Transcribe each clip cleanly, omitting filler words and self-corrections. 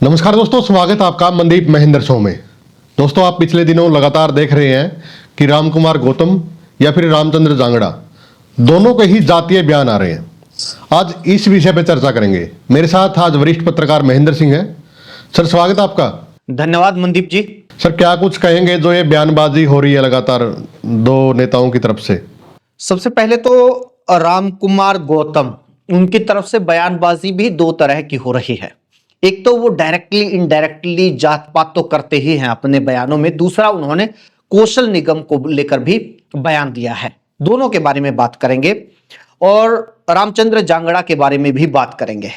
नमस्कार दोस्तों, स्वागत है आपका मनदीप महेंद्र शो में। दोस्तों, आप पिछले दिनों लगातार देख रहे हैं कि राम कुमार गौतम या फिर रामचंद्र जांगड़ा दोनों के ही जातीय बयान आ रहे हैं। आज इस विषय पर चर्चा करेंगे। मेरे साथ आज वरिष्ठ पत्रकार महेंद्र सिंह है। सर, स्वागत है आपका। धन्यवाद मनदीप जी। सर, क्या कुछ कहेंगे जो ये बयानबाजी हो रही है लगातार दो नेताओं की तरफ से? सबसे पहले तो राम कुमार गौतम, उनकी तरफ से बयानबाजी भी दो तरह की हो रही है। एक तो वो डायरेक्टली इनडायरेक्टली जात पात तो करते ही हैं अपने बयानों में, दूसरा उन्होंने कौशल निगम को लेकर भी बयान दिया है। दोनों के बारे में बात करेंगे और रामचंद्र जांगड़ा के बारे में भी बात करेंगे।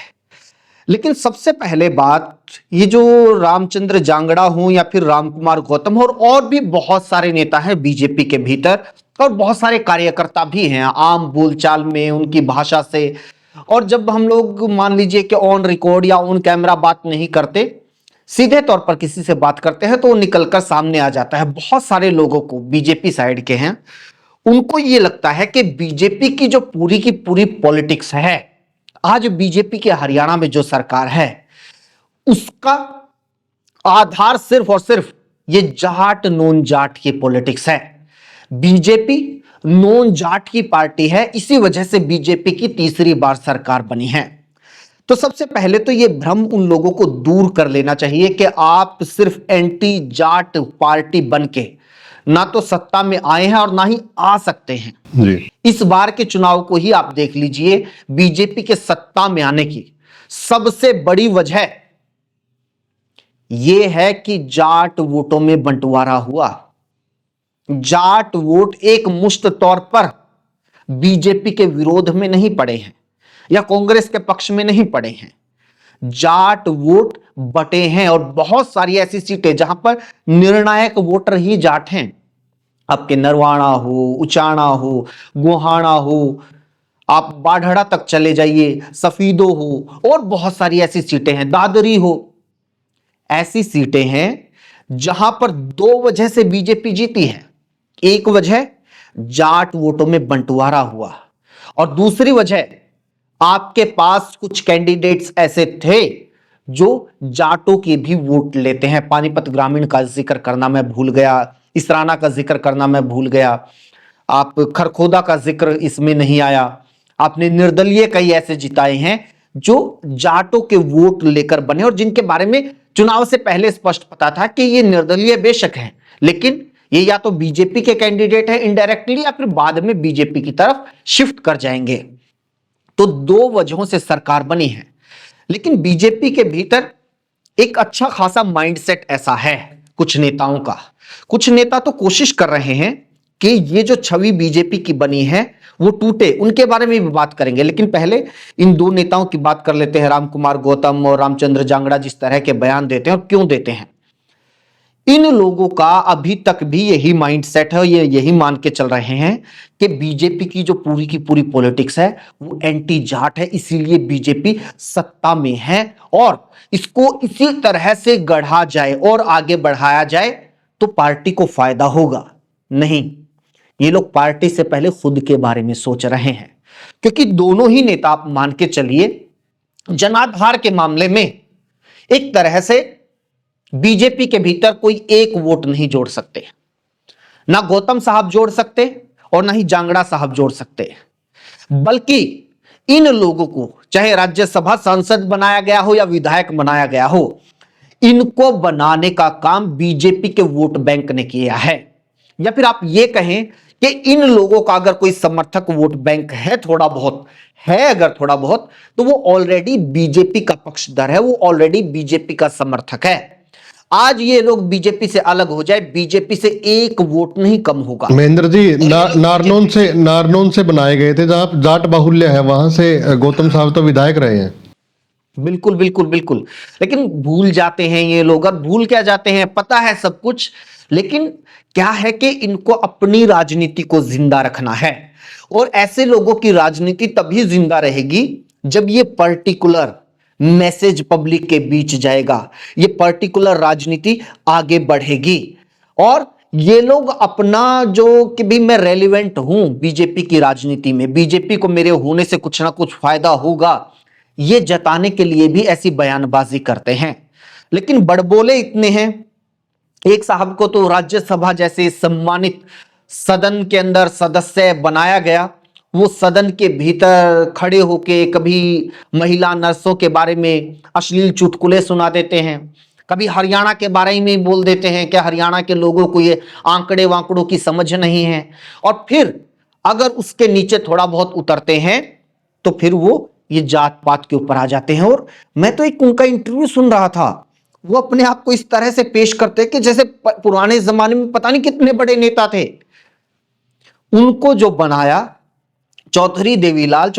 लेकिन सबसे पहले बात, ये जो रामचंद्र जांगड़ा हो या फिर राम कुमार गौतम हो और भी बहुत सारे नेता हैं बीजेपी के भीतर और बहुत सारे कार्यकर्ता भी हैं आम बोलचाल में, उनकी भाषा से। और जब हम लोग मान लीजिए कि ऑन रिकॉर्ड या ऑन कैमरा बात नहीं करते, सीधे तौर पर किसी से बात करते हैं तो वो निकलकर सामने आ जाता है। बहुत सारे लोगों को, बीजेपी साइड के हैं, उनको ये लगता है कि बीजेपी की जो पूरी की पूरी पॉलिटिक्स है, आज बीजेपी के हरियाणा में जो सरकार है, उसका आधार सिर्फ और सिर्फ ये जाट नॉन जाट की पॉलिटिक्स है। बीजेपी नॉन जाट की पार्टी है, इसी वजह से बीजेपी की तीसरी बार सरकार बनी है। तो सबसे पहले तो ये भ्रम उन लोगों को दूर कर लेना चाहिए कि आप सिर्फ एंटी जाट पार्टी बनके ना तो सत्ता में आए हैं और ना ही आ सकते हैं जी। इस बार के चुनाव को ही आप देख लीजिए। बीजेपी के सत्ता में आने की सबसे बड़ी वजह यह है कि जाट वोटों में बंटवारा हुआ। जाट वोट एक मुश्त तौर पर बीजेपी के विरोध में नहीं पड़े हैं या कांग्रेस के पक्ष में नहीं पड़े हैं। जाट वोट बटे हैं और बहुत सारी ऐसी सीटें जहां पर निर्णायक वोटर ही जाट हैं। आपके नरवाणा हो, उचाना हो, गोहाना हो, आप बाढ़ड़ा तक चले जाइए, सफीदो हो और बहुत सारी ऐसी सीटें हैं, दादरी हो। ऐसी सीटें हैं जहां पर दो वजह से बीजेपी जीती है। एक वजह जाट वोटों में बंटवारा हुआ और दूसरी वजह आपके पास कुछ कैंडिडेट्स ऐसे थे जो जाटों के भी वोट लेते हैं। पानीपत ग्रामीण का जिक्र करना मैं भूल गया, इसराना का जिक्र करना मैं भूल गया, आप खरखोदा का जिक्र इसमें नहीं आया। आपने निर्दलीय कई ऐसे जिताए हैं जो जाटों के वोट लेकर बने और जिनके बारे में चुनाव से पहले स्पष्ट पता था कि ये निर्दलीय बेशक हैं, लेकिन ये या तो बीजेपी के कैंडिडेट है इनडायरेक्टली या फिर बाद में बीजेपी की तरफ शिफ्ट कर जाएंगे। तो दो वजहों से सरकार बनी है। लेकिन बीजेपी के भीतर एक अच्छा खासा माइंडसेट ऐसा है कुछ नेताओं का। कुछ नेता तो कोशिश कर रहे हैं कि ये जो छवि बीजेपी की बनी है वो टूटे। उनके बारे में भी बात करेंगे, लेकिन पहले इन दो नेताओं की बात कर लेते हैं। राम कुमार गौतम और रामचंद्र जांगड़ा जिस तरह के बयान देते हैं और क्यों देते हैं, इन लोगों का अभी तक भी यही माइंडसेट है, ये यही मान के चल रहे हैं कि बीजेपी की जो पूरी की पूरी पॉलिटिक्स है वो एंटी जाट है, इसीलिए बीजेपी सत्ता में है और इसको इसी तरह से गढ़ा जाए और आगे बढ़ाया जाए तो पार्टी को फायदा होगा। नहीं, ये लोग पार्टी से पहले खुद के बारे में सोच रहे हैं, क्योंकि दोनों ही नेता आप मान के चलिए जनाधार के मामले में एक तरह से बीजेपी के भीतर कोई एक वोट नहीं जोड़ सकते। ना गौतम साहब जोड़ सकते और ना ही जांगड़ा साहब जोड़ सकते, बल्कि इन लोगों को चाहे राज्यसभा सांसद बनाया गया हो या विधायक बनाया गया हो, इनको बनाने का काम बीजेपी के वोट बैंक ने किया है। या फिर आप ये कहें कि इन लोगों का अगर कोई समर्थक वोट बैंक है, थोड़ा बहुत है, अगर थोड़ा बहुत, तो वो ऑलरेडी बीजेपी का पक्षधर है, वो ऑलरेडी बीजेपी का समर्थक है। आज ये लोग बीजेपी से अलग हो जाए, बीजेपी से एक वोट नहीं कम होगा। महेंद्र जी, नारनौन से बनाए गए थे, जहां जाट बाहुल्य है, वहां से गौतम साहब तो विधायक रहे हैं। बिल्कुल बिल्कुल बिल्कुल, लेकिन भूल जाते हैं ये लोग। और भूल क्या जाते हैं, पता है सब कुछ, लेकिन क्या है कि इनको अपनी राजनीति को जिंदा रखना है। और ऐसे लोगों की राजनीति तभी जिंदा रहेगी जब ये पर्टिकुलर मैसेज पब्लिक के बीच जाएगा, ये पर्टिकुलर राजनीति आगे बढ़ेगी और ये लोग अपना जो कि भी मैं रेलिवेंट हूं बीजेपी की राजनीति में, बीजेपी को मेरे होने से कुछ ना कुछ फायदा होगा, ये जताने के लिए भी ऐसी बयानबाजी करते हैं। लेकिन बड़बोले इतने हैं। एक साहब को तो राज्यसभा जैसे सम्मानित सदन के अंदर सदस्य बनाया गया, वो सदन के भीतर खड़े होके कभी महिला नर्सों के बारे में अश्लील चुटकुले सुना देते हैं, कभी हरियाणा के बारे में बोल देते हैं कि हरियाणा के लोगों को ये आंकड़े वांकड़ों की समझ नहीं है, और फिर अगर उसके नीचे थोड़ा बहुत उतरते हैं तो फिर वो ये जात पात के ऊपर आ जाते हैं। और मैं तो एक उनका इंटरव्यू सुन रहा था, वो अपने आप को इस तरह से पेश करते हैं कि जैसे पुराने जमाने में पता नहीं कितने बड़े नेता थे। उनको जो बनाया चौधरी देवीलाल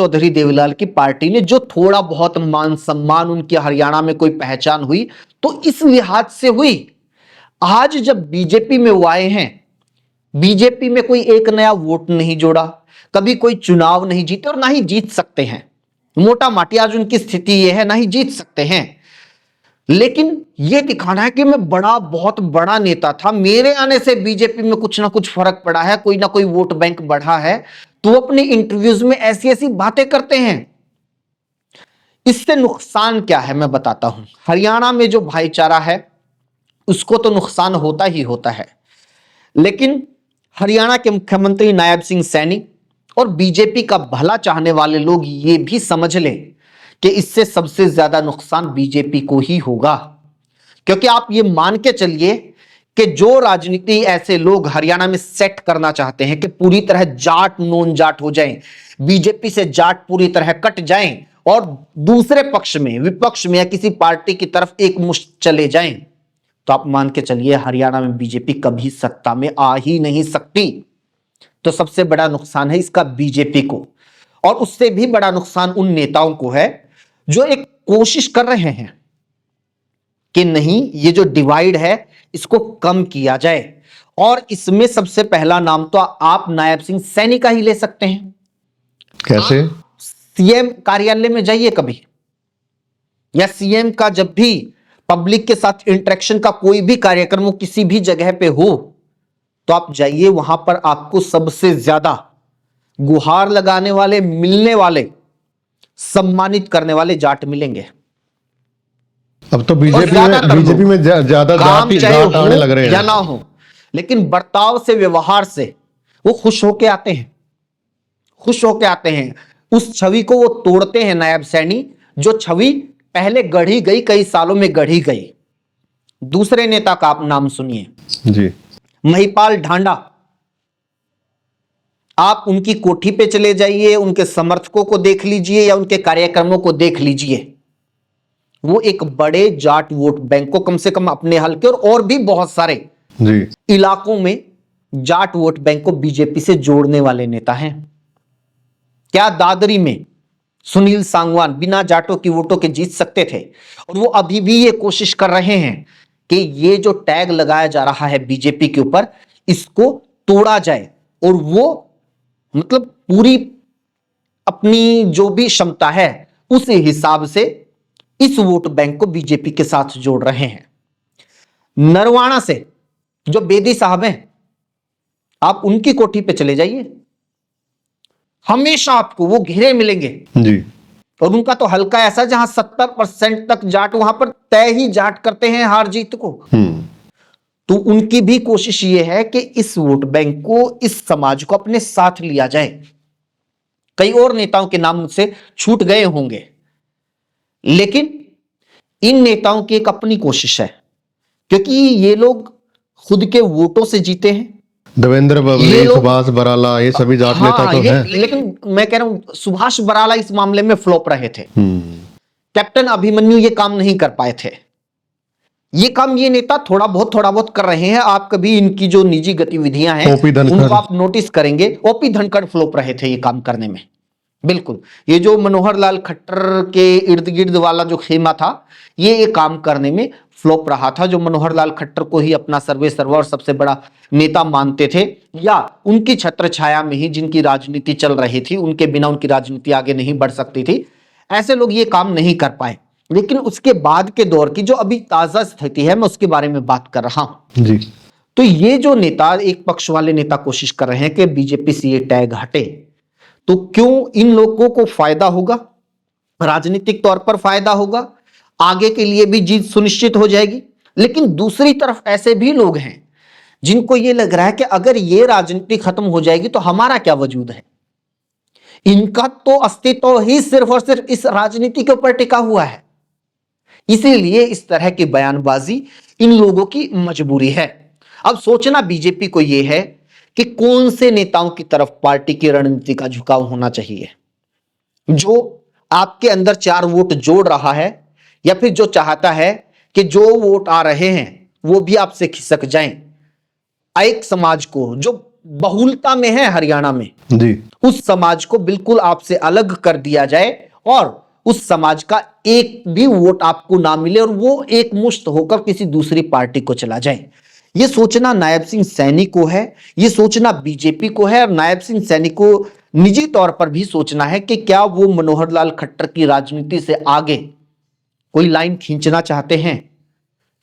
की पार्टी ने, जो थोड़ा बहुत मान सम्मान उनकी हरियाणा में कोई पहचान हुई तो इस लिहाज से हुई। आज जब बीजेपी में वो आए हैं, बीजेपी में कोई एक नया वोट नहीं जोड़ा, कभी कोई चुनाव नहीं जीते और ना ही जीत सकते हैं। मोटा माटी आज उनकी स्थिति यह है, ना ही जीत सकते हैं। लेकिन यह दिखाना है कि मैं बहुत बड़ा नेता था, मेरे आने से बीजेपी में कुछ ना कुछ फर्क पड़ा है, कोई ना कोई वोट बैंक बढ़ा है, तो अपने इंटरव्यूज में ऐसी ऐसी बातें करते हैं। इससे नुकसान क्या है मैं बताता हूं। हरियाणा में जो भाईचारा है उसको तो नुकसान होता ही होता है, लेकिन हरियाणा के मुख्यमंत्री नायब सिंह सैनी और बीजेपी का भला चाहने वाले लोग ये भी समझ लें कि इससे सबसे ज्यादा नुकसान बीजेपी को ही होगा। क्योंकि आप ये मान के चलिए कि जो राजनीति ऐसे लोग हरियाणा में सेट करना चाहते हैं कि पूरी तरह जाट नॉन जाट हो जाएं, बीजेपी से जाट पूरी तरह कट जाएं और दूसरे पक्ष में, विपक्ष में या किसी पार्टी की तरफ एक मुश्त चले जाएं, तो आप मान के चलिए हरियाणा में बीजेपी कभी सत्ता में आ ही नहीं सकती। तो सबसे बड़ा नुकसान है इसका बीजेपी को, और उससे भी बड़ा नुकसान उन नेताओं को है जो एक कोशिश कर रहे हैं कि नहीं, ये जो डिवाइड है इसको कम किया जाए। और इसमें सबसे पहला नाम तो आप नायब सिंह सैनी का ही ले सकते हैं। कैसे? सीएम कार्यालय में जाइए कभी, या सीएम का जब भी पब्लिक के साथ इंटरेक्शन का कोई भी कार्यक्रम हो किसी भी जगह पे हो, तो आप जाइए, वहां पर आपको सबसे ज्यादा गुहार लगाने वाले, मिलने वाले, सम्मानित करने वाले जाट मिलेंगे। अब तो बीजेपी में ज्यादा जाट आने लग रहे हैं या ना हो, लेकिन बर्ताव से, व्यवहार से वो खुश होके आते हैं, खुश होके आते हैं। उस छवि को वो तोड़ते हैं नायब सैनी, जो छवि पहले गढ़ी गई, कई सालों में गढ़ी गई। दूसरे नेता का आप नाम सुनिए जी, महिपाल ढांडा। आप उनकी कोठी पे चले जाइए, उनके समर्थकों को देख लीजिए या उनके कार्यक्रमों को देख लीजिए। वो एक बड़े जाट वोट बैंक को, कम से कम अपने हल्के और भी बहुत सारे जी इलाकों में जाट वोट बैंक को बीजेपी से जोड़ने वाले नेता हैं। क्या दादरी में सुनील सांगवान बिना जाटों की वोटों के जीत सकते थे? और वो अभी भी ये कोशिश कर रहे हैं कि ये जो टैग लगाया जा रहा है बीजेपी के ऊपर, इसको तोड़ा जाए, और वो मतलब पूरी अपनी जो भी क्षमता है उस हिसाब से इस वोट बैंक को बीजेपी के साथ जोड़ रहे हैं। नरवाना से जो बेदी साहब हैं, आप उनकी कोठी पे चले जाइए, हमेशा आपको वो घेरे मिलेंगे जी। और उनका तो हल्का ऐसा जहां 70% तक जाट, वहां पर तय ही जाट करते हैं हार जीत को। तो उनकी भी कोशिश ये है कि इस वोट बैंक को, इस समाज को अपने साथ लिया जाए। कई और नेताओं के नाम मुझसे छूट गए होंगे, लेकिन इन नेताओं की एक अपनी कोशिश है, क्योंकि ये लोग खुद के वोटों से जीते हैं। देवेंद्र बबली, सुभाष बराला, ये सभी जाट नेता तो हैं। लेकिन मैं कह रहा हूं सुभाष बराला इस मामले में फ्लॉप रहे थे। कैप्टन अभिमन्यु ये काम नहीं कर पाए थे। ये काम ये नेता थोड़ा बहुत कर रहे हैं। आप कभी इनकी जो निजी गतिविधियां हैं उनको आप नोटिस करेंगे, ओपी धनखड़ फ्लॉप रहे थे ये काम करने में। बिल्कुल, ये जो मनोहर लाल खट्टर के इर्द गिर्द वाला जो खेमा था, ये काम करने में फ्लॉप रहा था। जो मनोहर लाल खट्टर को ही अपना सर्वे सर्वा और सबसे बड़ा नेता मानते थे, या उनकी छत्र छाया में ही जिनकी राजनीति चल रही थी, उनके बिना उनकी राजनीति आगे नहीं बढ़ सकती थी, ऐसे लोग ये काम नहीं कर पाए। लेकिन उसके बाद के दौर की जो अभी ताजा स्थिति है, मैं उसके बारे में बात कर रहा हूं जी। तो ये जो नेता, एक पक्ष वाले नेता कोशिश कर रहे हैं कि बीजेपी से ये टैग हटे, तो क्यों इन लोगों को फायदा होगा, राजनीतिक तौर पर फायदा होगा। आगे के लिए भी जीत सुनिश्चित हो जाएगी। लेकिन दूसरी तरफ ऐसे भी लोग हैं जिनको ये लग रहा है कि अगर ये राजनीति खत्म हो जाएगी तो हमारा क्या वजूद है। इनका तो अस्तित्व ही सिर्फ और सिर्फ इस राजनीति के ऊपर टिका हुआ है। इसीलिए इस तरह की बयानबाजी इन लोगों की मजबूरी है। अब सोचना बीजेपी को यह है कि कौन से नेताओं की तरफ पार्टी की रणनीति का झुकाव होना चाहिए, जो आपके अंदर 4 वोट जोड़ रहा है, या फिर जो चाहता है कि जो वोट आ रहे हैं वो भी आपसे खिसक जाएं। एक समाज को जो बहुलता में है हरियाणा में जी, उस समाज को बिल्कुल आपसे अलग कर दिया जाए और उस समाज का एक भी वोट आपको ना मिले और वो एक मुश्त होकर किसी दूसरी पार्टी को चला जाए। ये सोचना नायब सिंह सैनी को है, ये सोचना बीजेपी को है, और नायब सिंह सैनी को निजी तौर पर भी सोचना है कि क्या वो मनोहर लाल खट्टर की राजनीति से आगे कोई लाइन खींचना चाहते हैं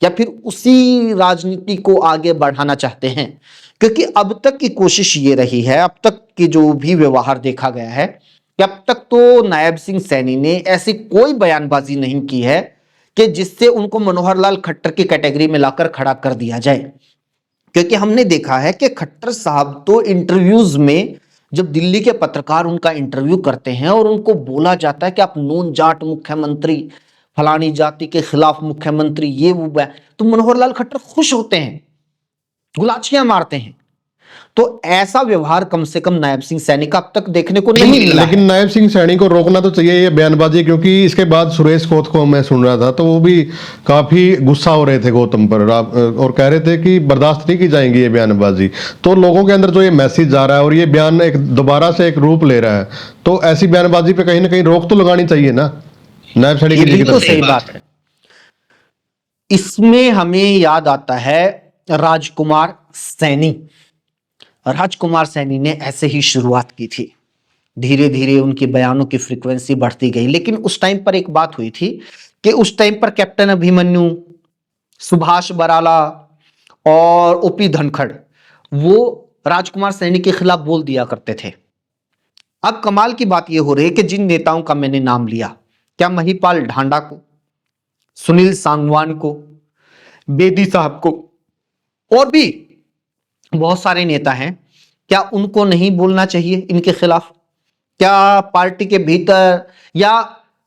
या फिर उसी राजनीति को आगे बढ़ाना चाहते हैं। क्योंकि अब तक की कोशिश ये रही है, अब तक की जो भी व्यवहार देखा गया है कि अब तक तो नायब सिंह सैनी ने ऐसी कोई बयानबाजी नहीं की है कि जिससे उनको मनोहर लाल खट्टर की कैटेगरी में लाकर खड़ा कर दिया जाए। क्योंकि हमने देखा है कि खट्टर साहब तो इंटरव्यूज में जब दिल्ली के पत्रकार उनका इंटरव्यू करते हैं और उनको बोला जाता है कि आप नून जाट मुख्यमंत्री, फलानी जाति के खिलाफ मुख्यमंत्री, ये वो, तो मनोहर लाल खट्टर खुश होते हैं, गुलाचियां मारते हैं। तो ऐसा व्यवहार कम से कम नायब सिंह सैनी का अब तक देखने को नहीं मिला। लेकिन नायब सिंह सैनी को रोकना तो चाहिए ये बयानबाजी, क्योंकि इसके बाद सुरेश कोत को मैं सुन रहा था तो वो भी काफी गुस्सा हो रहे थे गौतम पर, और कह रहे थे कि बर्दाश्त नहीं की जाएंगी ये बयानबाजी। तो लोगों के अंदर जो ये मैसेज जा रहा है और ये बयान एक दोबारा से एक रूप ले रहा है, तो ऐसी बयानबाजी पे कहीं ना कहीं रोक तो लगानी चाहिए ना नायब सैनी की बिल्कुल तरफ सही बात है। इसमें हमें याद आता है राजकुमार सैनी। राजकुमार सैनी ने ऐसे ही शुरुआत की थी, धीरे धीरे उनके बयानों की फ्रीक्वेंसी बढ़ती गई। लेकिन उस टाइम पर एक बात हुई थी कि उस टाइम पर कैप्टन अभिमन्यु, सुभाष बराला और ओपी धनखड़ वो राजकुमार सैनी के खिलाफ बोल दिया करते थे। अब कमाल की बात यह हो रही है कि जिन नेताओं का मैंने नाम लिया, क्या महिपाल ढांडा को, सुनील सांगवान को, बेदी साहब को, और भी बहुत सारे नेता हैं, क्या उनको नहीं बोलना चाहिए इनके खिलाफ? क्या पार्टी के भीतर या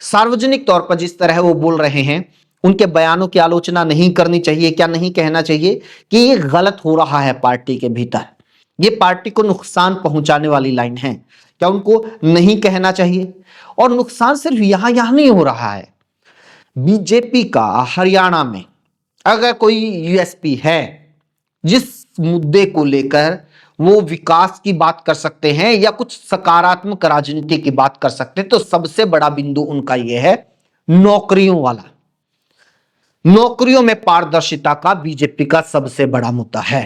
सार्वजनिक तौर पर जिस तरह वो बोल रहे हैं उनके बयानों की आलोचना नहीं करनी चाहिए? क्या नहीं कहना चाहिए कि ये गलत हो रहा है पार्टी के भीतर, ये पार्टी को नुकसान पहुंचाने वाली लाइन है? क्या उनको नहीं कहना चाहिए? और नुकसान सिर्फ यहां नहीं हो रहा है, बीजेपी का हरियाणा में अगर कोई यूएसपी है जिस मुद्दे को लेकर वो विकास की बात कर सकते हैं या कुछ सकारात्मक राजनीति की बात कर सकते हैं, तो सबसे बड़ा बिंदु उनका यह है नौकरियों वाला। नौकरियों में पारदर्शिता का बीजेपी का सबसे बड़ा मुद्दा है।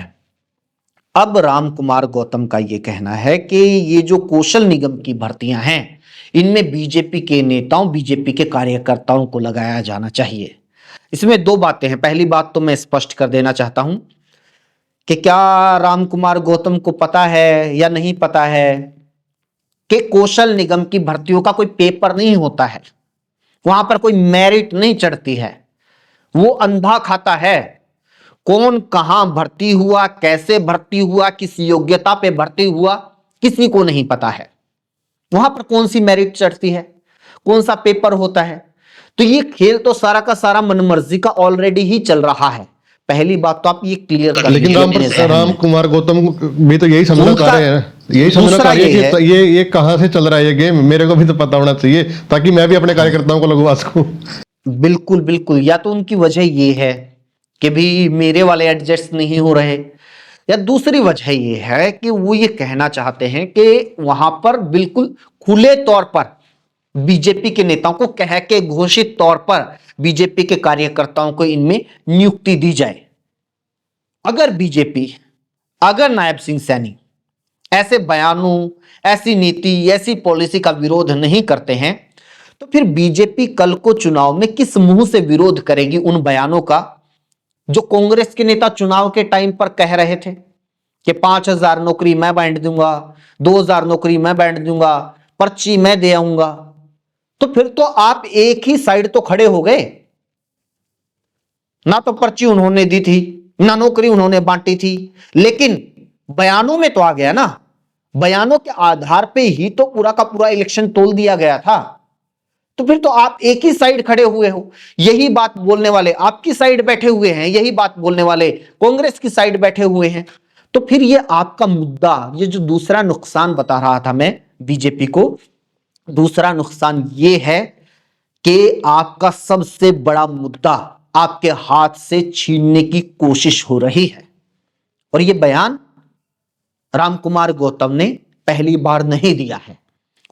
अब राम कुमार गौतम का यह कहना है कि ये जो कौशल निगम की भर्तियां हैं इनमें बीजेपी के नेताओं, बीजेपी के कार्यकर्ताओं को लगाया जाना चाहिए। इसमें 2 बातें हैं। पहली बात तो मैं स्पष्ट कर देना चाहता हूं कि क्या राम कुमार गौतम को पता है या नहीं पता है कि कौशल निगम की भर्तियों का कोई पेपर नहीं होता है, वहां पर कोई मेरिट नहीं चढ़ती है, वो अंधा खाता है। कौन कहां भर्ती हुआ, कैसे भर्ती हुआ, किस योग्यता पे भर्ती हुआ, किसी को नहीं पता है। वहां पर कौन सी मेरिट चढ़ती है, कौन सा पेपर होता है। तो ये खेल तो सारा का सारा मनमर्जी का ऑलरेडी ही चल रहा है। पहली बात तो आप ये क्लियर कर लीजिए। लेकिन राम कुमार गौतम भी तो यही समझना चाह रहे हैं, यही समझना चाह रहे हैं कि ये कहां से चल रहा है ये गेम, मेरे को भी तो पता होना चाहिए ताकि मैं भी अपने कार्यकर्ताओं को लगवा सकूं। बिल्कुल बिल्कुल, या तो उनकी वजह ये है कि भी मेरे वाले एडजस्ट नहीं हो रहे, या दूसरी वजह ये है कि वो ये कहना चाहते हैं कि वहां पर बिल्कुल खुले तौर पर बीजेपी के नेताओं को कह के घोषित तौर पर बीजेपी के कार्यकर्ताओं को इनमें नियुक्ति दी जाए। अगर बीजेपी, अगर नायब सिंह सैनी ऐसे बयानों, ऐसी नीति, ऐसी पॉलिसी का विरोध नहीं करते हैं तो फिर बीजेपी कल को चुनाव में किस मुंह से विरोध करेगी उन बयानों का जो कांग्रेस के नेता चुनाव के टाइम पर कह रहे थे कि 5000 नौकरी मैं बांट दूंगा, 2000 नौकरी मैं बांट दूंगा, पर्ची मैं दे आऊंगा। तो फिर तो आप एक ही साइड तो खड़े हो गए। ना तो पर्ची उन्होंने दी थी, ना नौकरी उन्होंने बांटी थी, लेकिन बयानों में तो आ गया ना, बयानों के आधार पे ही तो पूरा का पूरा इलेक्शन तोल दिया गया था। तो फिर तो आप एक ही साइड खड़े हुए हो, यही बात बोलने वाले आपकी साइड बैठे हुए हैं, यही बात बोलने वाले कांग्रेस की साइड बैठे हुए हैं। तो फिर ये आपका मुद्दा, ये जो दूसरा नुकसान बता रहा था मैं बीजेपी को, दूसरा नुकसान ये है कि आपका सबसे बड़ा मुद्दा आपके हाथ से छीनने की कोशिश हो रही है। और ये बयान रामकुमार गौतम ने पहली बार नहीं दिया है,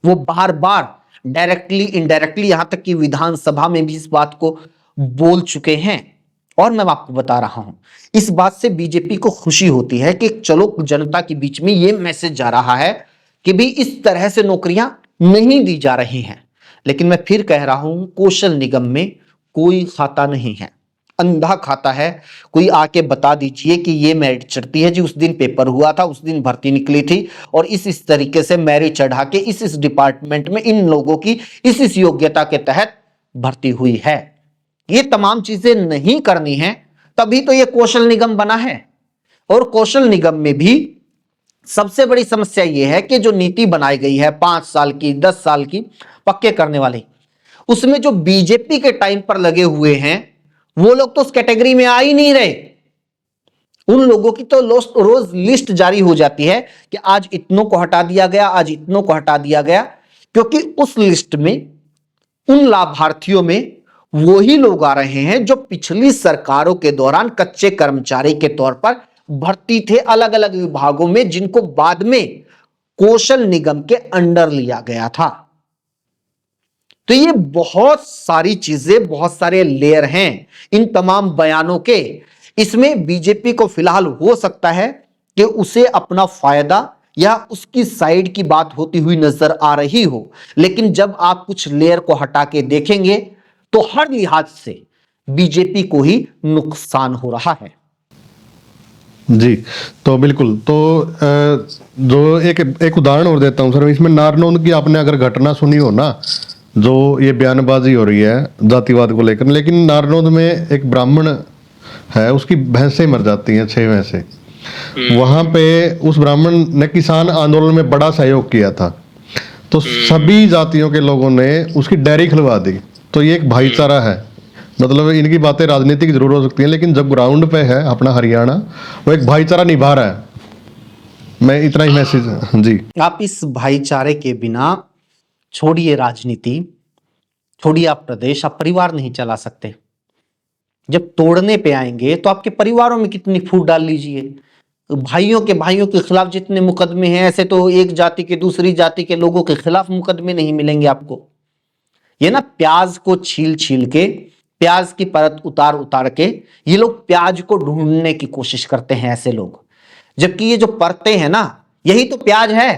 वो बार बार डायरेक्टली इनडायरेक्टली, यहां तक कि विधानसभा में भी इस बात को बोल चुके हैं। और मैं आपको बता रहा हूं, इस बात से बीजेपी को खुशी होती है कि चलो जनता के बीच में यह मैसेज जा रहा है कि भी इस तरह से नौकरियां नहीं दी जा रही हैं। लेकिन मैं फिर कह रहा हूं, कौशल निगम में कोई खाता नहीं है, अंधा खाता है। कोई आके बता दीजिए कि ये मेरिट चढ़ती है जी, उस दिन पेपर हुआ था, उस दिन भर्ती निकली थी और इस तरीके से मेरिट चढ़ा के इस डिपार्टमेंट में इन लोगों की इस योग्यता के तहत भर्ती हुई है। ये तमाम चीजें नहीं करनी है, तभी तो ये कौशल निगम बना है। और कौशल निगम में भी सबसे बड़ी समस्या यह है कि जो नीति बनाई गई है 5 साल की, 10 साल की पक्के करने वाली, उसमें जो बीजेपी के टाइम पर लगे हुए हैं वो लोग तो उस कैटेगरी में आ ही नहीं रहे। उन लोगों की तो रोज लिस्ट जारी हो जाती है कि आज इतनों को हटा दिया गया, आज इतनों को हटा दिया गया, क्योंकि उस लिस्ट में उन लाभार्थियों में वही लोग आ रहे हैं जो पिछली सरकारों के दौरान कच्चे कर्मचारी के तौर पर भर्ती थे अलग अलग विभागों में, जिनको बाद में कौशल निगम के अंडर लिया गया था। तो ये बहुत सारी चीजें, बहुत सारे लेयर हैं इन तमाम बयानों के। इसमें बीजेपी को फिलहाल हो सकता है कि उसे अपना फायदा या उसकी साइड की बात होती हुई नजर आ रही हो, लेकिन जब आप कुछ लेयर को हटा के देखेंगे तो हर लिहाज से बीजेपी को ही नुकसान हो रहा है। जी, तो बिल्कुल, तो जो एक उदाहरण और देता हूँ सर, इसमें नारनौंद की आपने अगर घटना सुनी हो ना, जो ये बयानबाजी हो रही है जातिवाद को लेकर, लेकिन नारनौंद में एक ब्राह्मण है, उसकी भैंसें मर जाती हैं, 6 भैंसें। वहां पे उस ब्राह्मण ने किसान आंदोलन में बड़ा सहयोग किया था, तो सभी जातियों के लोगों ने उसकी डेयरी खुलवा दी। तो ये एक भाईचारा है। मतलब इनकी बातें राजनीतिक जरूर हो सकती हैं, लेकिन जब ग्राउंड पे है अपना हरियाणा, वो एक भाईचारा निभा रहा है। मैं इतना ही मैसेज। जी, आप इस भाईचारे के बिना छोड़िए राजनीति, छोड़िए आप प्रदेश, आप परिवार नहीं चला सकते। जब तोड़ने पे आएंगे तो आपके परिवारों में कितनी फूट डाल लीजिए। भाइयों के खिलाफ जितने मुकदमे हैं, ऐसे तो एक जाति के दूसरी जाति के लोगों के खिलाफ मुकदमे नहीं मिलेंगे आपको। ये ना प्याज को छील छील के, प्याज की परत उतार उतार के ये लोग प्याज को ढूंढने की कोशिश करते हैं ऐसे लोग, जबकि ये जो परतें हैं ना, यही तो प्याज है।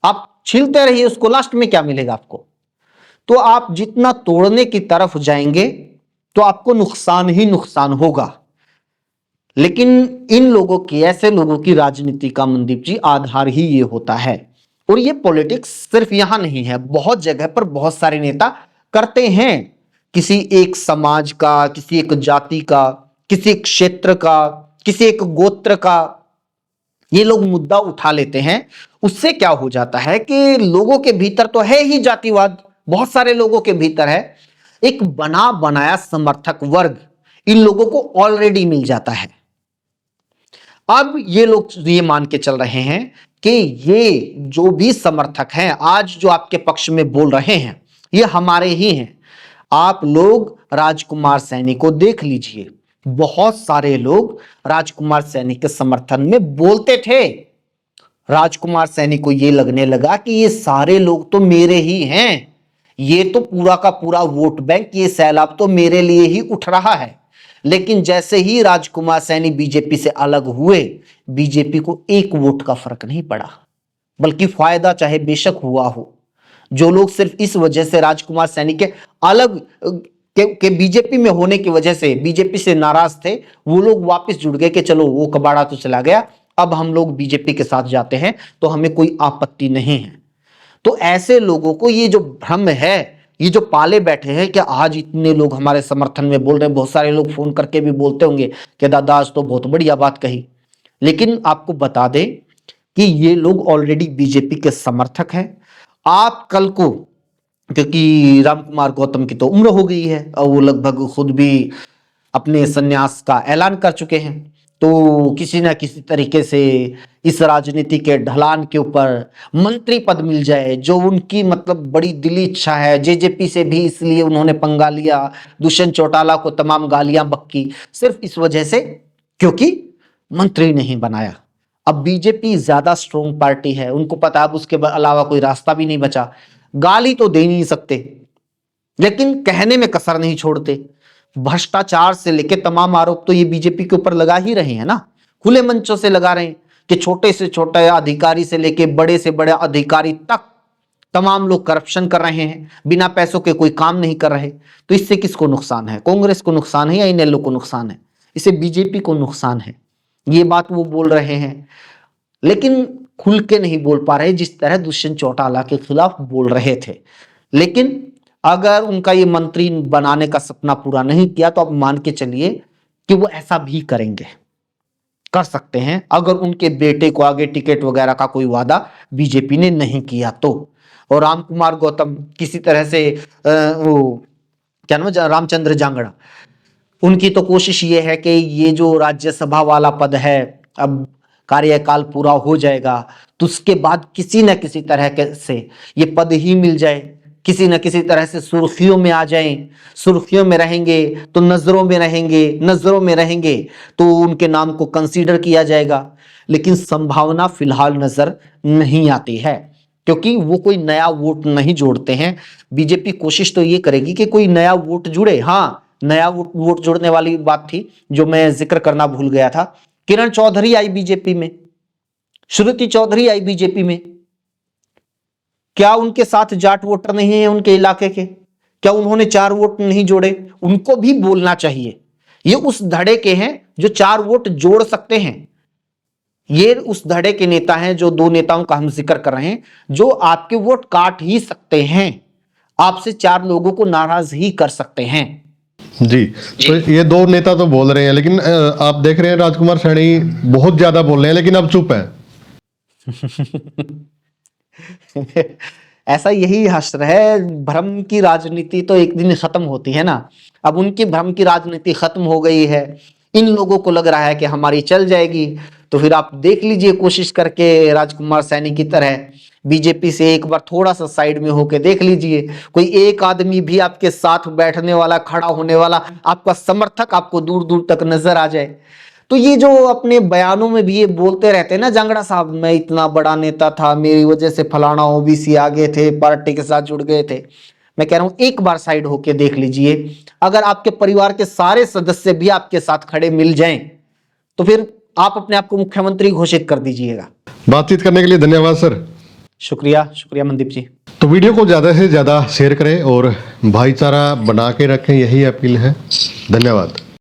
आप छीलते रहिए उसको, लास्ट में क्या मिलेगा आपको? तो आप जितना तोड़ने की तरफ जाएंगे तो आपको नुकसान ही नुकसान होगा। लेकिन इन लोगों की, ऐसे लोगों की राजनीति का, मनदीप जी, आधार ही ये होता है। और ये पॉलिटिक्स सिर्फ यहां नहीं है, बहुत जगह पर बहुत सारे नेता करते हैं। किसी एक समाज का, किसी एक जाति का, किसी एक क्षेत्र का, किसी एक गोत्र का ये लोग मुद्दा उठा लेते हैं। उससे क्या हो जाता है कि लोगों के भीतर तो है ही जातिवाद, बहुत सारे लोगों के भीतर है, एक बना बनाया समर्थक वर्ग इन लोगों को ऑलरेडी मिल जाता है। अब ये लोग ये मान के चल रहे हैं कि ये जो भी समर्थक हैं आज जो आपके पक्ष में बोल रहे हैं ये हमारे ही हैं। आप लोग राजकुमार सैनी को देख लीजिए, बहुत सारे लोग राजकुमार सैनी के समर्थन में बोलते थे। राजकुमार सैनी को ये लगने लगा कि ये सारे लोग तो मेरे ही हैं, ये तो पूरा का पूरा वोट बैंक, ये सैलाब तो मेरे लिए ही उठ रहा है। लेकिन जैसे ही राजकुमार सैनी बीजेपी से अलग हुए, बीजेपी को 1 वोट का फर्क नहीं पड़ा, बल्कि फायदा चाहे बेशक हुआ हो। जो लोग सिर्फ इस वजह से राजकुमार सैनी के अलग के बीजेपी में होने की वजह से बीजेपी से नाराज थे, वो लोग वापस जुड़ गए कि चलो वो कबाड़ा तो चला गया, अब हम लोग बीजेपी के साथ जाते हैं, तो हमें कोई आपत्ति नहीं है। तो ऐसे लोगों को ये जो भ्रम है ये जो पाले बैठे हैं कि आज इतने लोग हमारे समर्थन में बोल रहे हैं, बहुत सारे लोग फोन करके भी बोलते होंगे कि दादा आज तो बहुत बढ़िया बात कही, लेकिन आपको बता दें कि ये लोग ऑलरेडी बीजेपी के समर्थक हैं। आप कल को, क्योंकि रामकुमार गौतम की तो उम्र हो गई है और वो लगभग खुद भी अपने संन्यास का ऐलान कर चुके हैं, तो किसी ना किसी तरीके से इस राजनीति के ढलान के ऊपर मंत्री पद मिल जाए, जो उनकी मतलब बड़ी दिली इच्छा है। जेजेपी से भी इसलिए उन्होंने पंगा लिया, दुष्यंत चौटाला को तमाम गालियां बक्की, सिर्फ इस वजह से क्योंकि मंत्री नहीं बनाया। अब बीजेपी ज्यादा स्ट्रॉन्ग पार्टी है, उनको पता है अब उसके अलावा कोई रास्ता भी नहीं बचा। गाली तो दे नहीं सकते, लेकिन कहने में कसर नहीं छोड़ते। भ्रष्टाचार से लेके तमाम आरोप तो ये बीजेपी के ऊपर लगा ही रहे हैं ना, खुले मंचों से लगा रहे हैं कि छोटे से छोटे अधिकारी से लेके बड़े से बड़े अधिकारी तक तमाम लोग करप्शन कर रहे हैं, बिना पैसों के कोई काम नहीं कर रहे। तो इससे किसको नुकसान है? कांग्रेस को नुकसान है या इनेलो को नुकसान है? इससे बीजेपी को नुकसान है। ये बात वो बोल रहे हैं, लेकिन खुल के नहीं बोल पा रहे, जिस तरह दुष्यंत चौटाला के खिलाफ बोल रहे थे। लेकिन अगर उनका ये मंत्री बनाने का सपना पूरा नहीं किया तो आप मान के चलिए कि वो ऐसा भी करेंगे, कर सकते हैं, अगर उनके बेटे को आगे टिकट वगैरह का कोई वादा बीजेपी ने नहीं किया तो। और रामकुमार गौतम किसी तरह से वो क्या नाम, रामचंद्र जांगड़ा, उनकी तो कोशिश ये है कि ये जो राज्यसभा वाला पद है, अब कार्यकाल पूरा हो जाएगा तो उसके बाद किसी न किसी तरह के से ये पद ही मिल जाए, किसी न किसी तरह से सुर्खियों में आ जाएं, सुर्खियों में रहेंगे तो नजरों में रहेंगे, नजरों में रहेंगे तो उनके नाम को कंसीडर किया जाएगा। लेकिन संभावना फिलहाल नजर नहीं आती है, क्योंकि वो कोई नया वोट नहीं जोड़ते हैं। बीजेपी कोशिश तो ये करेगी कि कोई नया वोट जुड़े। हाँ, नया वोट जोड़ने वाली बात थी जो मैं जिक्र करना भूल गया था। किरण चौधरी आई बीजेपी में, श्रुति चौधरी आई बीजेपी में। क्या उनके साथ जाट वोटर नहीं है उनके इलाके के? क्या उन्होंने 4 वोट नहीं जोड़े? उनको भी बोलना चाहिए। ये उस धड़े के हैं जो 4 वोट जोड़ सकते हैं। ये उस धड़े के नेता हैं, जो 2 नेताओं का हम जिक्र कर रहे हैं, जो आपके वोट काट ही सकते हैं, आपसे 4 लोगों को नाराज ही कर सकते हैं। जी, तो ये 2 नेता तो बोल रहे हैं, लेकिन आप देख रहे हैं राजकुमार सैनी बहुत ज्यादा बोल रहे हैं, लेकिन अब चुप है। ऐसा यही हश्र है, भ्रम की राजनीति तो एक दिन खत्म होती है ना। अब उनकी भ्रम की राजनीति खत्म हो गई है, इन लोगों को लग रहा है कि हमारी चल जाएगी। तो फिर आप देख लीजिए, कोशिश करके राजकुमार सैनी की तरह बीजेपी से एक बार थोड़ा सा साइड में होके देख लीजिए, कोई एक आदमी भी आपके साथ बैठने वाला, खड़ा होने वाला, आपका समर्थक आपको दूर दूर तक नजर आ जाए। तो ये जो अपने बयानों में भी ये बोलते रहते हैं ना, जांगड़ा साहब, मैं इतना बड़ा नेता था, मेरी वजह से फलाना ओबीसी आगे थे, पार्टी के साथ जुड़ गए थे। मैं कह रहा हूं एक बार साइड होके देख लीजिए, अगर आपके परिवार के सारे सदस्य भी आपके साथ खड़े मिल जाएं तो फिर आप अपने आप को मुख्यमंत्री घोषित कर दीजिएगा। बातचीत करने के लिए धन्यवाद सर। शुक्रिया, शुक्रिया मनदीप जी। तो वीडियो को ज़्यादा से ज़्यादा शेयर करें और भाईचारा बना के रखें, यही अपील है। धन्यवाद।